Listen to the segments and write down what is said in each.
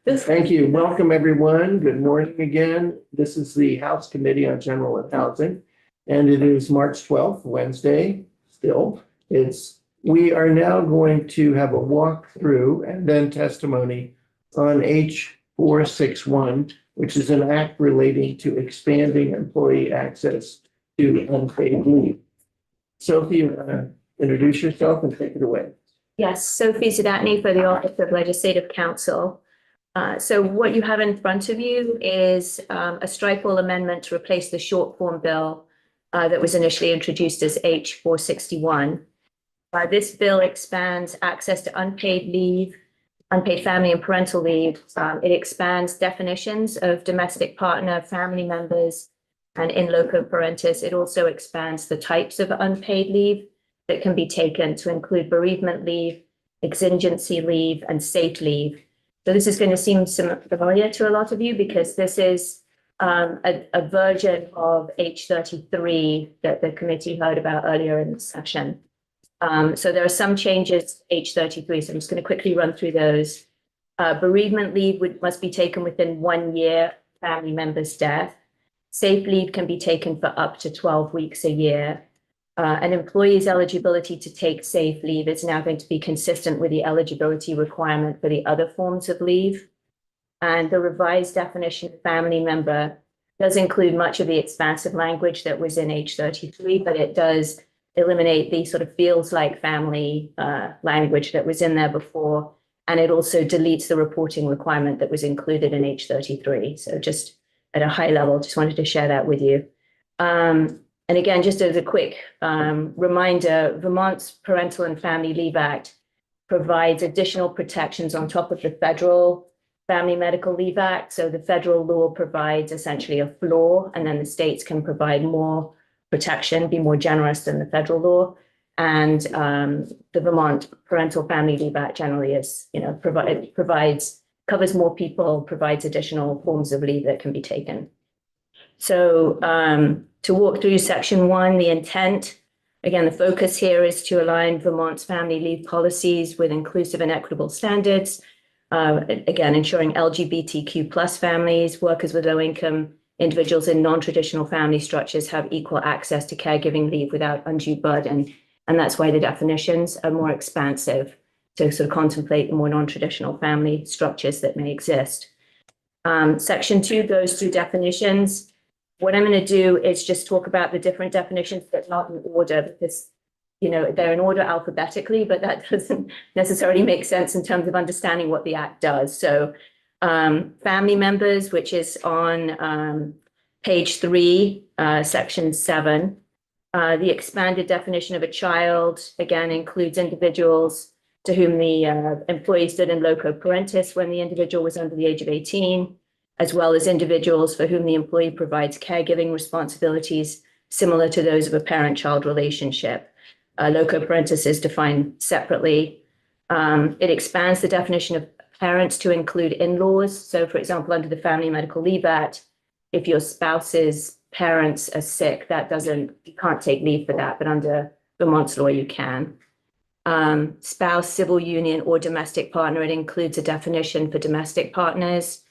Thank you. Welcome, everyone. Good morning again. This is the House Committee on General and Housing. And it is March 12th, Wednesday, still. We are now going to have a walkthrough and then testimony on H 461, which is an act relating to expanding employee access to unpaid leave. Sophie, you want to introduce yourself and take it away? Yes, Sophie Zadatny for the Office of Legislative Counsel. So what you have in front of you is a strike all amendment to replace the short form bill that was initially introduced as H 461. This bill expands access to unpaid leave, unpaid family and parental leave. It expands definitions of domestic partner, family members, and in loco parentis. It also expands the types of unpaid leave that can be taken to include bereavement leave, exigency leave, and safe leave. So this is going to seem familiar to a lot of you because this is a version of H33 that the committee heard about earlier in the session. So there are some changes to H33, so I'm just going to quickly run through those. Bereavement leave must be taken within 1 year family member's death. Safe leave can be taken for up to 12 weeks a year. An employee's eligibility to take safe leave is now going to be consistent with the eligibility requirement for the other forms of leave. And the revised definition of family member does include much of the expansive language that was in H33, but it does eliminate the sort of feels like family language that was in there before. And it also deletes the reporting requirement that was included in H33. So just at a high level, just wanted to share that with you. And again, just as a quick reminder, Vermont's Parental and Family Leave Act provides additional protections on top of the federal Family Medical Leave Act. So the federal law provides essentially a floor, and then the states can provide more protection, be more generous than the federal law. And the Vermont Parental Family Leave Act generally is, covers more people, provides additional forms of leave that can be taken. So to walk through section 1, the intent, again, the focus here is to align Vermont's family leave policies with inclusive and equitable standards. Again, ensuring LGBTQ plus families, workers with low income, individuals in non-traditional family structures have equal access to caregiving leave without undue burden. And that's why the definitions are more expansive to sort of contemplate the more non-traditional family structures that may exist. Section 2 goes through definitions. What I'm going to do is just talk about the different definitions, but not in order, because they're in order alphabetically, but that doesn't necessarily make sense in terms of understanding what the act does. So family members, which is on page 3, section 7, the expanded definition of a child, again, includes individuals to whom the employee stood in loco parentis when the individual was under the age of 18, as well as individuals for whom the employee provides caregiving responsibilities similar to those of a parent-child relationship. Loco parentis is defined separately. It expands the definition of parents to include in-laws. So, for example, under the Family Medical Leave Act, if your spouse's parents are sick, you can't take leave for that, but under Vermont's law, you can. Spouse, civil union, or domestic partner, it includes a definition for domestic partners.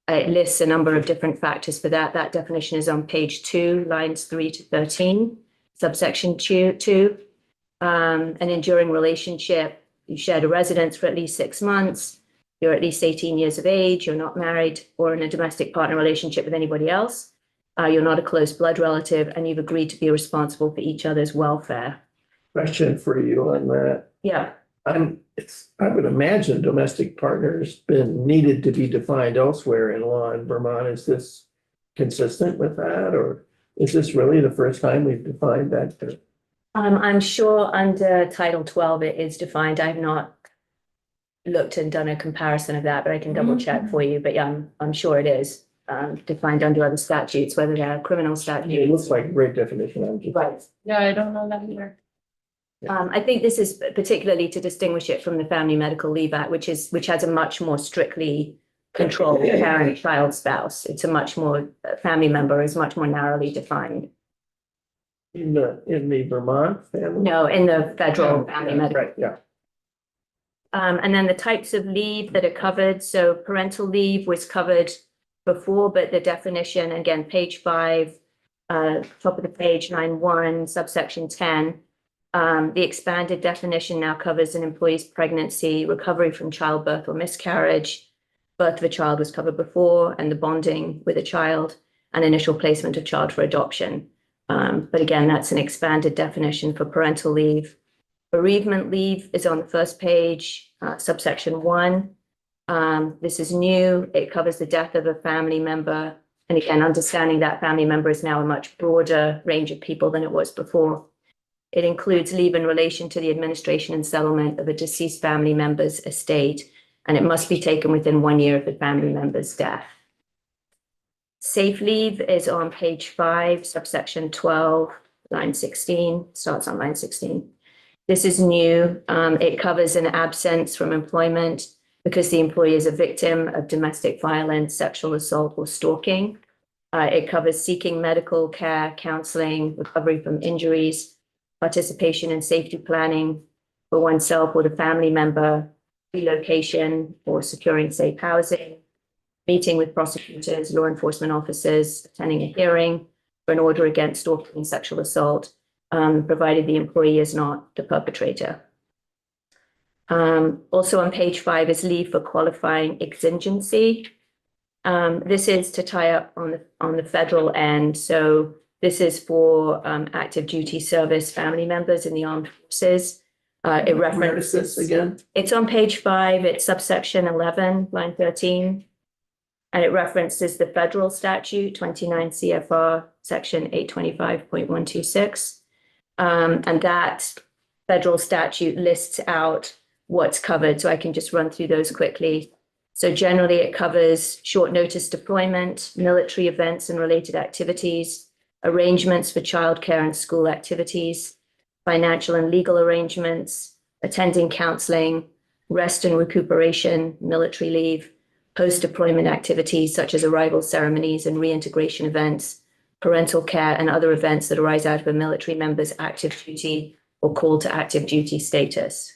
It lists a number of different factors for that. That definition is on page 2, lines 3 to 13, subsection 2. An enduring relationship, you shared a residence for at least 6 months, you're at least 18 years of age, you're not married or in a domestic partner relationship with anybody else, you're not a close blood relative, and you've agreed to be responsible for each other's welfare. Question for you on that. Yeah. I would imagine domestic partners been needed to be defined elsewhere in law in Vermont. Is this consistent with that, or is this really the first time we've defined that term? I'm sure under Title 12 it is defined. I've not looked and done a comparison of that, but I can double check for you. But yeah, I'm sure it is defined under other statutes, whether they're criminal statutes. It looks like a great definition. Right. No, I don't know that either. I think this is particularly to distinguish it from the Family Medical Leave Act, which has a much more strictly controlled parent, child, spouse. It's a much more family member is much more narrowly defined. In the Vermont family? No, in the federal Family Medical. Right, yeah. And then the types of leave that are covered. So parental leave was covered before, but the definition, again, page 5, top of the page, 9.1, subsection 10. The expanded definition now covers an employee's pregnancy, recovery from childbirth or miscarriage, birth of a child was covered before, and the bonding with a child, and initial placement of child for adoption. But again, that's an expanded definition for parental leave. Bereavement leave is on the first page, subsection 1. This is new. It covers the death of a family member. And again, understanding that family member is now a much broader range of people than it was before. It includes leave in relation to the administration and settlement of a deceased family member's estate, and it must be taken within 1 year of the family member's death. Safe leave is on page 5, subsection 12, line 16, starts on line 16. This is new. It covers an absence from employment because the employee is a victim of domestic violence, sexual assault, or stalking. It covers seeking medical care, counseling, recovery from injuries, participation in safety planning for oneself or the family member, relocation or securing safe housing, meeting with prosecutors, law enforcement officers, attending a hearing for an order against stalking and sexual assault, provided the employee is not the perpetrator. Also on page 5 is leave for qualifying exigency. This is to tie up on the federal end. So this is for active duty service family members in the armed forces. It Where is references this again? It's on page 5. It's subsection 11, line 13. And it references the federal statute, 29 CFR, section 825.126. And that federal statute lists out what's covered. So I can just run through those quickly. So generally it covers short notice deployment, military events and related activities, arrangements for childcare and school activities, financial and legal arrangements, attending counseling, rest and recuperation, military leave, post-deployment activities such as arrival ceremonies and reintegration events, parental care, and other events that arise out of a military member's active duty or call to active duty status.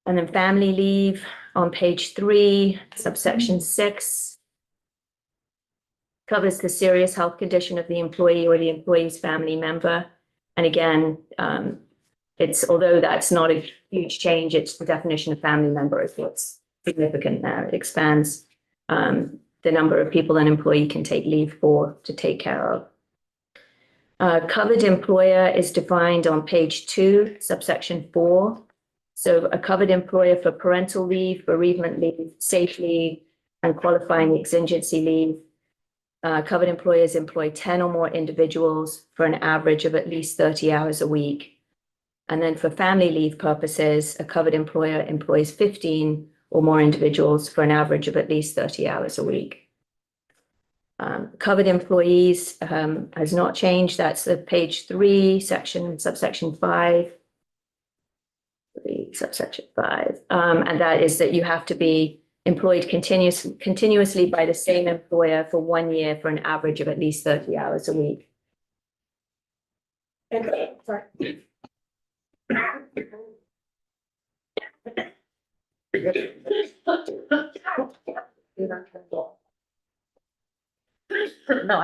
And then family leave on page 3, subsection 6, covers the serious health condition of the employee or the employee's family member. And again, although that's not a huge change, it's the definition of family member is what's significant there. It expands the number of people an employee can take leave for to take care of. Covered employer is defined on page 2, subsection 4. So a covered employer for parental leave, bereavement leave, safe leave, and qualifying exigency leave. Covered employers employ 10 or more individuals for an average of at least 30 hours a week. And then for family leave purposes, a covered employer employs 15 or more individuals for an average of at least 30 hours a week. Covered employees has not changed. That's the page 3, subsection 5. Subsection 5. And that is that you have to be employed continuously by the same employer for 1 year for an average of at least 30 hours a week. Okay, sorry. No,